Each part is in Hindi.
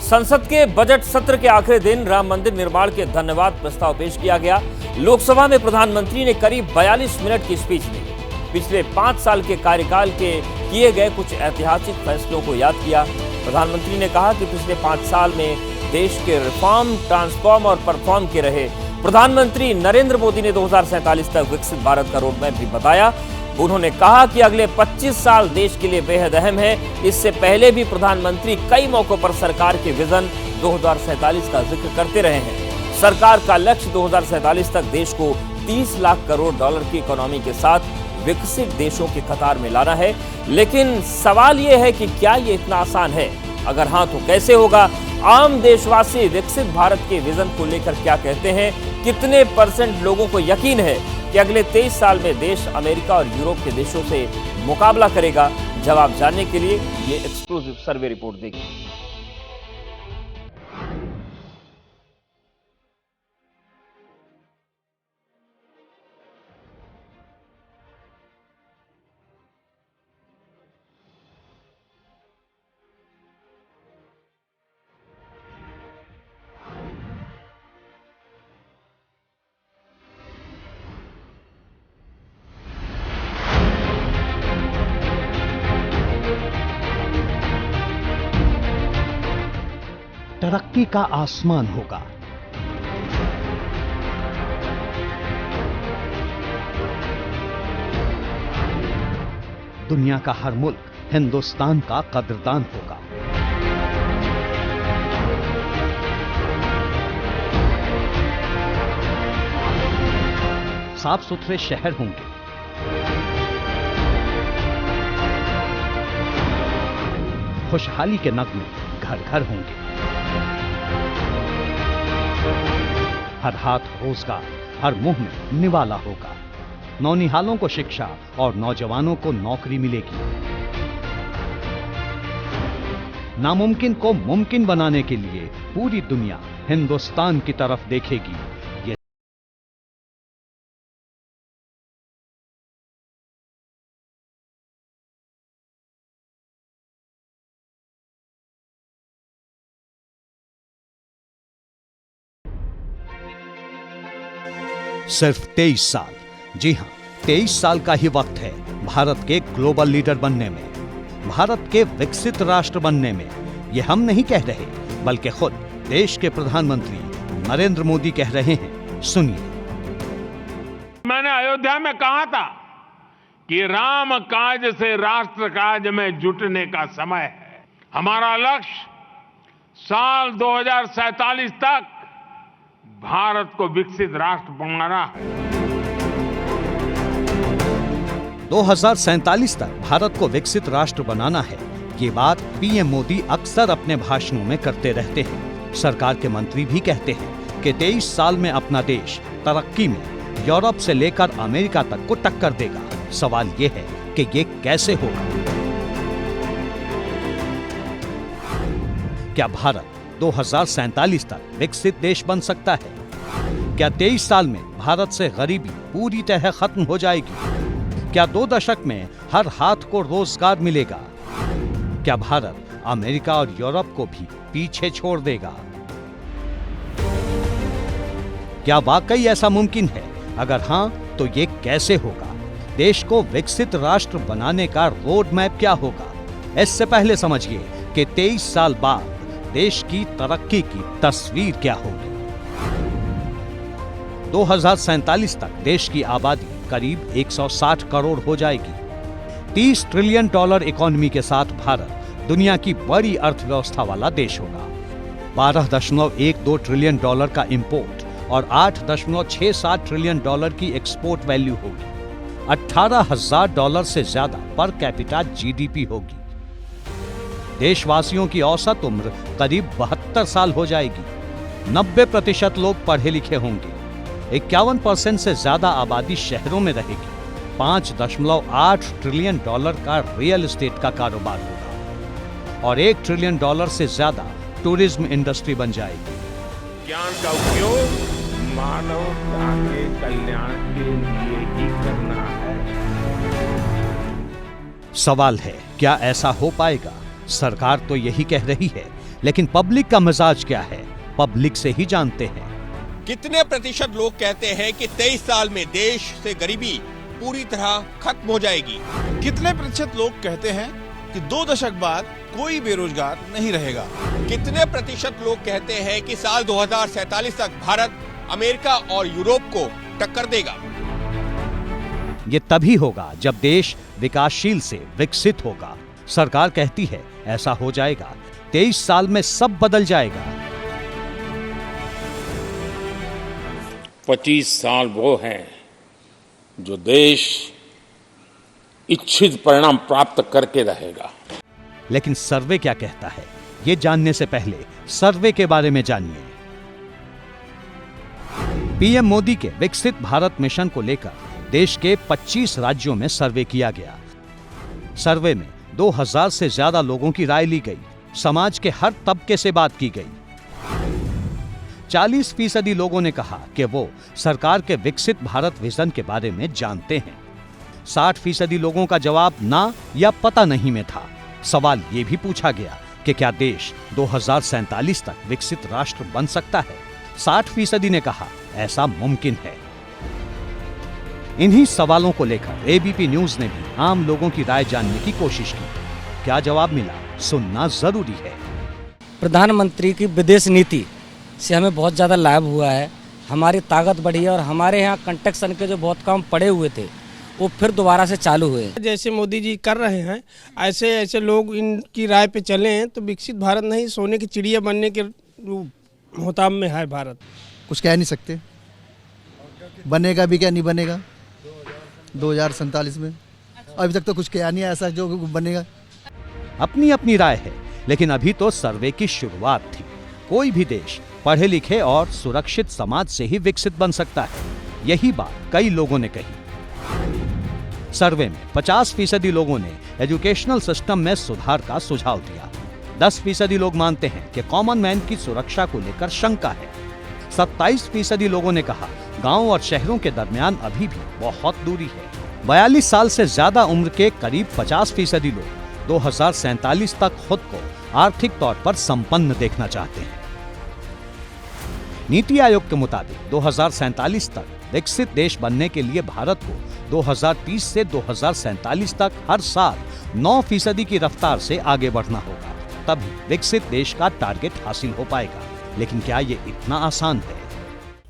संसद के बजट सत्र के आखिरी दिन राम मंदिर निर्माण के धन्यवाद प्रस्ताव पेश किया गया। लोकसभा में प्रधानमंत्री ने करीब 42 मिनट की स्पीच दी। पिछले 5 साल के कार्यकाल के किए गए कुछ ऐतिहासिक फैसलों को याद किया। प्रधानमंत्री ने कहा कि पिछले 5 साल में देश के रिफॉर्म, ट्रांसफॉर्म और परफॉर्म के रहे। प्रधानमंत्री नरेंद्र मोदी ने 2047 तक विकसित भारत का रोड मैप भी बताया। उन्होंने कहा कि अगले 25 साल देश के लिए बेहद अहम है। इससे पहले भी प्रधानमंत्री कई मौकों पर सरकार के विजन 2047 का जिक्र करते रहे हैं। सरकार का लक्ष्य 2047 तक देश को 30 लाख करोड़ डॉलर की इकोनॉमी के साथ विकसित देशों की कतार में लाना है। लेकिन सवाल यह है कि क्या ये इतना आसान है? अगर हाँ तो कैसे होगा? आम देशवासी विकसित भारत के विजन को लेकर क्या कहते हैं? कितने % लोगों को यकीन है कि अगले 23 साल में देश अमेरिका और यूरोप के देशों से मुकाबला करेगा? जवाब जानने के लिए ये एक्सक्लूसिव सर्वे रिपोर्ट देखिए। तरक्की का आसमान होगा। दुनिया का हर मुल्क हिंदुस्तान का कदरदान होगा। साफ सुथरे शहर होंगे, खुशहाली के नगमे घर घर होंगे, हर हाथ रोजगार, हर मुंह में निवाला होगा। नौनिहालों को शिक्षा और नौजवानों को नौकरी मिलेगी। नामुमकिन को मुमकिन बनाने के लिए पूरी दुनिया हिंदुस्तान की तरफ देखेगी। सिर्फ 23 साल, जी हां, 23 साल का ही वक्त है भारत के ग्लोबल लीडर बनने में, भारत के विकसित राष्ट्र बनने में। ये हम नहीं कह रहे, बल्कि खुद देश के प्रधानमंत्री नरेंद्र मोदी कह रहे हैं। सुनिए। मैंने अयोध्या में कहा था कि राम काज से राष्ट्र काज में जुटने का समय है। हमारा लक्ष्य साल 2047 तक भारत को विकसित राष्ट्र बनाना है। 2047 तक भारत को विकसित राष्ट्र बनाना है। ये बात पीएम मोदी अक्सर अपने भाषणों में करते रहते हैं। सरकार के मंत्री भी कहते हैं कि 23 साल में अपना देश तरक्की में यूरोप से लेकर अमेरिका तक को टक्कर देगा। सवाल ये है कि ये कैसे होगा? क्या भारत 2047 तक विकसित देश बन सकता है? क्या 23 साल में भारत से गरीबी पूरी तरह खत्म हो जाएगी? क्या 2 दशक में हर हाथ को रोजगार मिलेगा? क्या भारत अमेरिका और यूरोप को भी पीछे छोड़ देगा? क्या वाकई ऐसा मुमकिन है? अगर हां, तो ये कैसे होगा? देश को विकसित राष्ट्र बनाने का रोड मैप क्या होगा? इससे पहले समझिए कि 23 साल बाद देश की तरक्की की तस्वीर क्या होगी। 2047 तक देश की आबादी करीब 160 करोड़ हो जाएगी। 30 ट्रिलियन डॉलर इकोनॉमी के साथ भारत दुनिया की बड़ी अर्थव्यवस्था वाला देश होगा। 12.12 ट्रिलियन डॉलर का इंपोर्ट और 8.67 ट्रिलियन डॉलर की एक्सपोर्ट वैल्यू होगी। $18,000 से ज्यादा पर कैपिटा जीडीपी होगी। देशवासियों की औसत उम्र करीब 72 साल हो जाएगी। 90% लोग पढ़े लिखे होंगे। 51% से ज्यादा आबादी शहरों में रहेगी। 5.8 ट्रिलियन डॉलर का रियल एस्टेट का कारोबार होगा और 1 ट्रिलियन डॉलर से ज्यादा टूरिज्म इंडस्ट्री बन जाएगी। ज्ञान का उपयोग मानवता के कल्याण के लिए ही करना है। सवाल है, क्या ऐसा हो पाएगा? सरकार तो यही कह रही है, लेकिन पब्लिक का मिजाज क्या है, पब्लिक से ही जानते हैं। कितने प्रतिशत लोग कहते हैं कि 23 साल में देश से गरीबी पूरी तरह खत्म हो जाएगी? कितने प्रतिशत लोग कहते हैं कि 2 दशक बाद कोई बेरोजगार नहीं रहेगा? कितने प्रतिशत लोग कहते हैं कि साल 2047 तक भारत अमेरिका और यूरोप को टक्कर देगा? ये तभी होगा जब देश विकासशील से विकसित होगा। सरकार कहती है ऐसा हो जाएगा, 23 साल में सब बदल जाएगा। 25 साल वो हैं जो देश इच्छित परिणाम प्राप्त करके रहेगा। लेकिन सर्वे क्या कहता है, ये जानने से पहले सर्वे के बारे में जानिए। पीएम मोदी के विकसित भारत मिशन को लेकर देश के 25 राज्यों में सर्वे किया गया। सर्वे में 2000 से ज्यादा लोगों की राय ली गई। समाज के हर तबके से बात की गई। 40% लोगों ने कहा कि वो सरकार के विकसित भारत विजन के बारे में जानते हैं। 60% लोगों का जवाब ना या पता नहीं में था। सवाल ये भी पूछा गया कि क्या देश 2047 तक विकसित राष्ट्र बन सकता है? 60% ने कहा ऐसा मुमकिन है। इन्हीं सवालों को लेकर एबीपी न्यूज ने भी आम लोगों की राय जानने की कोशिश की। क्या जवाब मिला, सुनना जरूरी है। प्रधानमंत्री की विदेश नीति से हमें बहुत ज़्यादा लाभ हुआ है। हमारी ताकत बढ़ी है और हमारे यहाँ कंस्ट्रक्शन के जो बहुत काम पड़े हुए थे वो फिर दोबारा से चालू हुए। जैसे मोदी जी कर रहे हैं ऐसे ऐसे लोग इनकी राय पे चलें तो विकसित भारत नहीं, सोने की चिड़िया बनने के मुताब में है भारत। कुछ कह नहीं सकते, बनेगा भी क्या नहीं बनेगा 2047 में। अभी तक तो कुछ कहा नहीं है ऐसा जो बनेगा। अपनी अपनी राय है, लेकिन अभी तो सर्वे की शुरुआत थी। कोई भी देश पढ़े लिखे और सुरक्षित समाज से ही विकसित बन सकता है, यही बात कई लोगों ने कही। सर्वे में 50% लोगों ने एजुकेशनल सिस्टम में सुधार का सुझाव दिया। 10% लोग मानते हैं कि कॉमन मैन की सुरक्षा को लेकर शंका है। 27% लोगों ने कहा गांव और शहरों के दरमियान अभी भी बहुत दूरी है। 42 साल से ज्यादा उम्र के करीब 50% लोग 2047 तक खुद को आर्थिक तौर पर संपन्न देखना चाहते हैं। नीति आयोग के मुताबिक 2047 तक विकसित देश बनने के लिए भारत को 2030 से 2047 तक हर साल 9% की रफ्तार से आगे बढ़ना होगा, तभी विकसित देश का टारगेट हासिल हो पाएगा। लेकिन क्या ये इतना आसान है?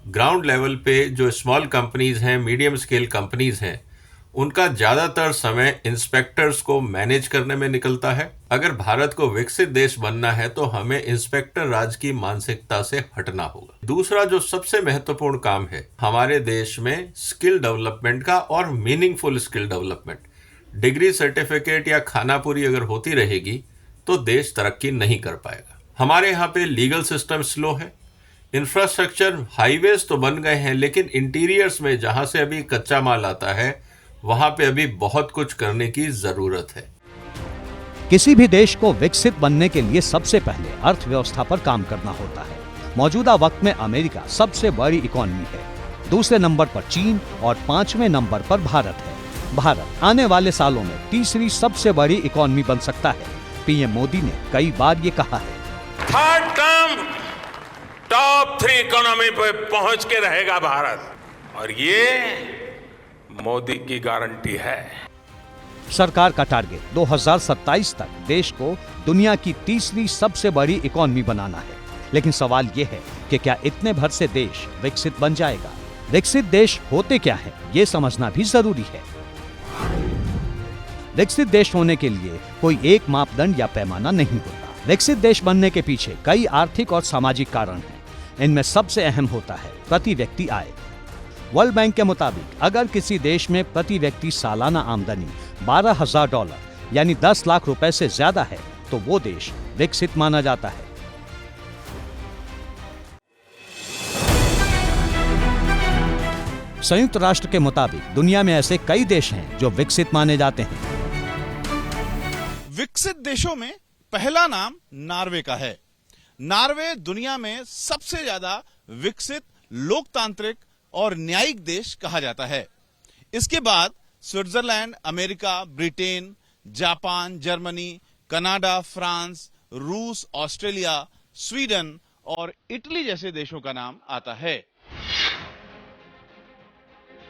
ग्राउंड लेवल पे जो स्मॉल कंपनीज हैं, मीडियम स्केल कंपनीज हैं, उनका ज्यादातर समय इंस्पेक्टर्स को मैनेज करने में निकलता है। अगर भारत को विकसित देश बनना है तो हमें इंस्पेक्टर राज की मानसिकता से हटना होगा। दूसरा जो सबसे महत्वपूर्ण काम है हमारे देश में स्किल डेवलपमेंट का और meaningful skill development. Degree certificate या खानापुरी अगर होती रहेगी तो देश तरक्की नहीं कर पाएगा। हमारे यहाँ पे लीगल सिस्टम स्लो है। इंफ्रास्ट्रक्चर हाईवेज तो बन गए हैं, लेकिन इंटीरियर्स में जहां से अभी कच्चा माल आता है वहां पे अभी बहुत कुछ करने की जरूरत है। किसी भी देश को विकसित बनने के लिए सबसे पहले अर्थव्यवस्था पर काम करना होता है। मौजूदा वक्त में अमेरिका सबसे बड़ी इकोनॉमी है, दूसरे नंबर पर चीन और 5वें नंबर पर भारत है। भारत आने वाले सालों में तीसरी सबसे बड़ी इकोनॉमी बन सकता है। पीएम मोदी ने कई बार ये कहा है। थर्ड टर्म टॉप 3 इकोनॉमी पे पहुंच के रहेगा भारत, और ये मोदी की गारंटी है। सरकार का टारगेट 2027 तक देश को दुनिया की तीसरी सबसे बड़ी इकोनॉमी बनाना है। लेकिन सवाल यह है कि क्या इतने भर से देश विकसित बन जाएगा? विकसित देश होते क्या है, ये समझना भी जरूरी है। विकसित देश होने के लिए कोई एक मापदंड या पैमाना नहीं होता। विकसित देश बनने के पीछे कई आर्थिक और सामाजिक कारण हैं। इनमें सबसे अहम होता है प्रति व्यक्ति आय। वर्ल्ड बैंक के मुताबिक अगर किसी देश में प्रति व्यक्ति सालाना आमदनी $12,000 यानी 10 लाख रुपए से ज्यादा है तो वो देश विकसित माना जाता है। संयुक्त राष्ट्र के मुताबिक दुनिया में ऐसे कई देश हैं जो विकसित माने जाते हैं। विकसित देशों में पहला नाम नॉर्वे का है। नॉर्वे दुनिया में सबसे ज्यादा विकसित लोकतांत्रिक और न्यायिक देश कहा जाता है। इसके बाद Switzerland, America, Britain, Japan, Germany, Canada, France, रूस, ऑस्ट्रेलिया, स्वीडन और इटली जैसे देशों का नाम आता है।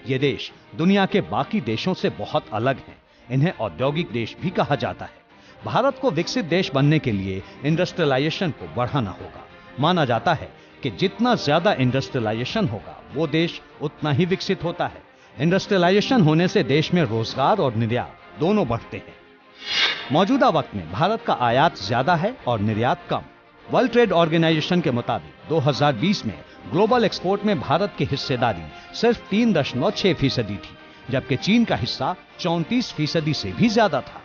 ये देश दुनिया के बाकी देशों से बहुत अलग हैं। इन्हें औद्योगिक देश भी कहा जाता है। भारत को विकसित देश बनने के लिए इंडस्ट्रियलाइजेशन को बढ़ाना होगा। माना जाता है कि जितना ज्यादा इंडस्ट्रियलाइजेशन होगा वो देश उतना ही विकसित होता है। इंडस्ट्रियलाइजेशन होने से देश में रोजगार और निर्यात दोनों बढ़ते हैं। मौजूदा वक्त में भारत का आयात ज्यादा है और निर्यात कम। वर्ल्ड ट्रेड ऑर्गेनाइजेशन के मुताबिक 2020 में ग्लोबल एक्सपोर्ट में भारत की हिस्सेदारी सिर्फ 3.6% थी, जबकि चीन का हिस्सा 34% से भी ज्यादा था।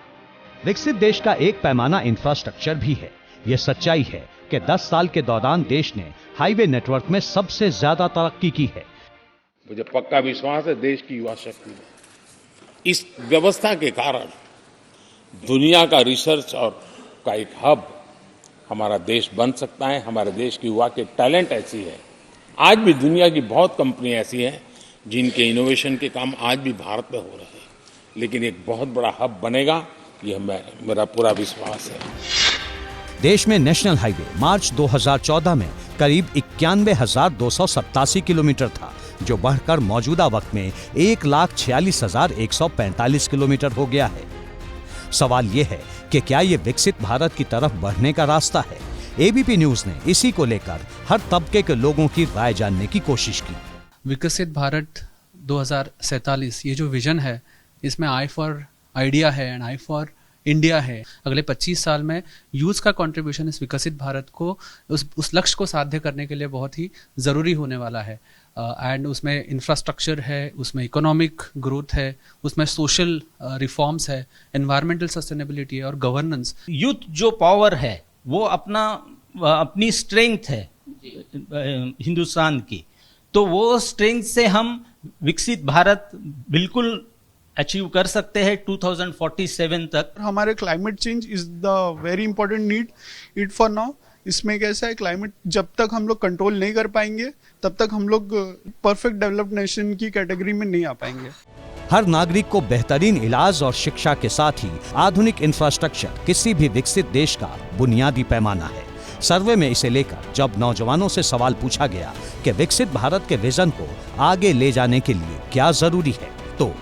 विकसित देश का एक पैमाना इंफ्रास्ट्रक्चर भी है। यह सच्चाई है कि 10 साल के दौरान देश ने हाईवे नेटवर्क में सबसे ज्यादा तरक्की की है। मुझे पक्का विश्वास है देश की युवा शक्ति में इस व्यवस्था के कारण दुनिया का रिसर्च और का एक हब हमारा देश बन सकता है। हमारे देश की युवा के टैलेंट ऐसी है। आज भी दुनिया की बहुत कंपनियां ऐसी हैं जिनके इनोवेशन के काम आज भी भारत में हो रहे हैं, लेकिन एक बहुत बड़ा हब बनेगा, यह मेरा पूरा विश्वास है। देश में नेशनल हाईवे मार्च 2014 में करीब 91,287 किलोमीटर था, जो बढ़कर मौजूदा वक्त में 1,46,145 किलोमीटर हो गया है। सवाल यह है कि क्या यह विकसित भारत की तरफ बढ़ने का रास्ता है? एबीपी न्यूज ने इसी को लेकर हर तबके के लोगों की राय जानने की कोशिश की। विकसित भारत 2047 ये जो विजन है, इसमें आई फॉर आइडिया है एंड आई फॉर इंडिया है। अगले 25 साल में यूथ का कंट्रीब्यूशन इस विकसित भारत को उस लक्ष्य को साध्य करने के लिए बहुत ही ज़रूरी होने वाला है। एंड उसमें इंफ्रास्ट्रक्चर है, उसमें इकोनॉमिक ग्रोथ है, उसमें सोशल रिफॉर्म्स है, एनवायरमेंटल सस्टेनेबिलिटी है और गवर्नेंस। यूथ जो पावर है वो अपनी स्ट्रेंथ है हिंदुस्तान की, तो वो स्ट्रेंथ से हम विकसित भारत बिल्कुल अचीव कर सकते हैं 2047 तक। हमारे climate change is the very important need it for now. इसमें कैसा है, क्लाइमेट जब तक हम लोग कंट्रोल नहीं कर पाएंगे तब तक हम लोग परफेक्ट डेवलप्ड नेशन की कैटेगरी में नहीं आ पाएंगे। हर नागरिक को बेहतरीन इलाज और शिक्षा के साथ ही आधुनिक इंफ्रास्ट्रक्चर किसी भी विकसित देश का बुनियादी पैमाना है। सर्वे में इसे लेकर जब नौजवानों से सवाल पूछा गया कि विकसित भारत के विजन को आगे ले जाने के लिए क्या जरूरी है, तो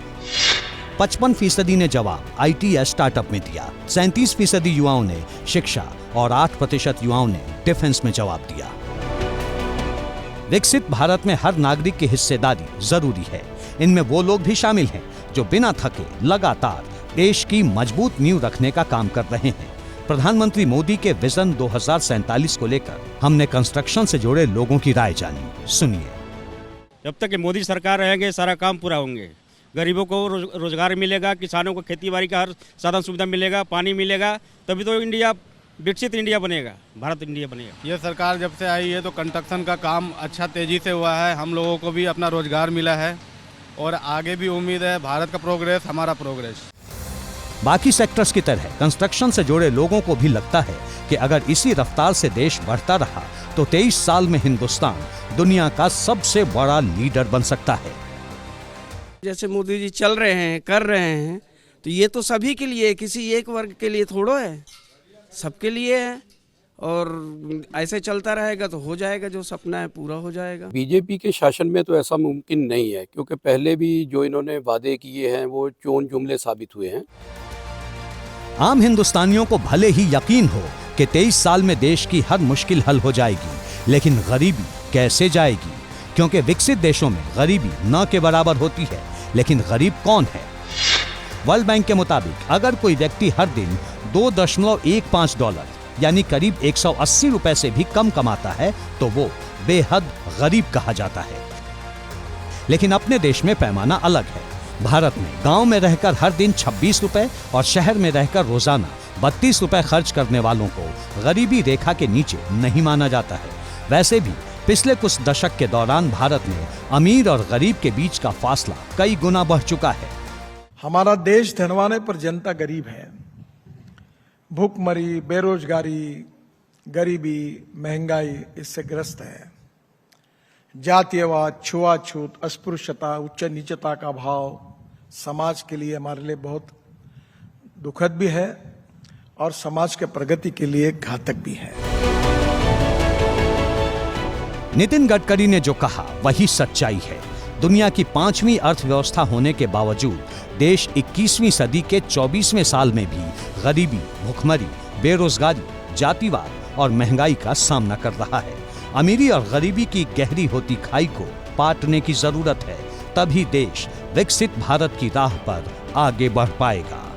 55% ने जवाब आईटी या स्टार्टअप में दिया, 37% युवाओं ने शिक्षा और 8% युवाओं ने डिफेंस में जवाब दिया। विकसित भारत में हर नागरिक की हिस्सेदारी जरूरी है। इनमें वो लोग भी शामिल हैं जो बिना थके लगातार देश की मजबूत नींव रखने का काम कर रहे हैं। प्रधानमंत्री मोदी के विजन 2047 को लेकर हमने कंस्ट्रक्शन से जुड़े लोगों की राय जानी। सुनिए। जब तक मोदी सरकार रहेंगे सारा काम पूरा होंगे। गरीबों को रोजगार मिलेगा, किसानों को खेती बाड़ी का हर साधन सुविधा मिलेगा, पानी मिलेगा, तभी तो इंडिया विकसित इंडिया बनेगा, भारत इंडिया बनेगा। ये सरकार जब से आई है तो कंस्ट्रक्शन का काम अच्छा तेजी से हुआ है। हम लोगों को भी अपना रोजगार मिला है और आगे भी उम्मीद है भारत का प्रोग्रेस हमारा प्रोग्रेस। बाकी सेक्टर्स की तरह कंस्ट्रक्शन से जुड़े लोगों को भी लगता है कि अगर इसी रफ्तार से देश बढ़ता रहा तो 23 साल में हिंदुस्तान दुनिया का सबसे बड़ा लीडर बन सकता है। जैसे मोदी जी चल रहे हैं, कर रहे हैं, तो ये तो सभी के लिए, किसी एक वर्ग के लिए थोड़ो है, सबके लिए है। और ऐसे चलता रहेगा तो हो जाएगा, जो सपना है पूरा हो जाएगा। बीजेपी के शासन में तो ऐसा मुमकिन नहीं है, क्योंकि पहले भी जो इन्होंने वादे किए हैं वो चोन जुमले साबित हुए हैं। आम हिंदुस्तानियों को भले ही यकीन हो कि 23 साल में देश की हर मुश्किल हल हो जाएगी, लेकिन गरीबी कैसे जाएगी? क्योंकि विकसित देशों में गरीबी न के बराबर होती है, लेकिन गरीब कौन है? वर्ल्ड बैंक के मुताबिक अगर कोई व्यक्ति हर दिन $2.15 यानी करीब 180 रुपए से भी कम कमाता है तो वो बेहद गरीब कहा जाता है। लेकिन अपने देश में पैमाना अलग है। भारत में गांव में रहकर हर दिन 26 रुपए और शहर में रहकर रोजाना 32 रुपए खर्च करने वालों को गरीबी रेखा के नीचे नहीं माना जाता है। वैसे भी पिछले कुछ दशक के दौरान भारत में अमीर और गरीब के बीच का फासला कई गुना बढ़ चुका है। हमारा देश धनवान है पर जनता गरीब है। भूखमरी, बेरोजगारी, गरीबी, महंगाई इससे ग्रस्त है। जातीयवाद, छुआछूत, अस्पृश्यता, उच्च नीचता का भाव समाज के लिए हमारे लिए बहुत दुखद भी है और समाज के प्रगति के लिए घातक भी है। नितिन गडकरी ने जो कहा वही सच्चाई है। दुनिया की 5वीं अर्थव्यवस्था होने के बावजूद देश 21वीं सदी के 24वें साल में भी गरीबी, भुखमरी, बेरोजगारी, जातिवाद और महंगाई का सामना कर रहा है। अमीरी और गरीबी की गहरी होती खाई को पाटने की जरूरत है, तभी देश विकसित भारत की राह पर आगे बढ़ पाएगा।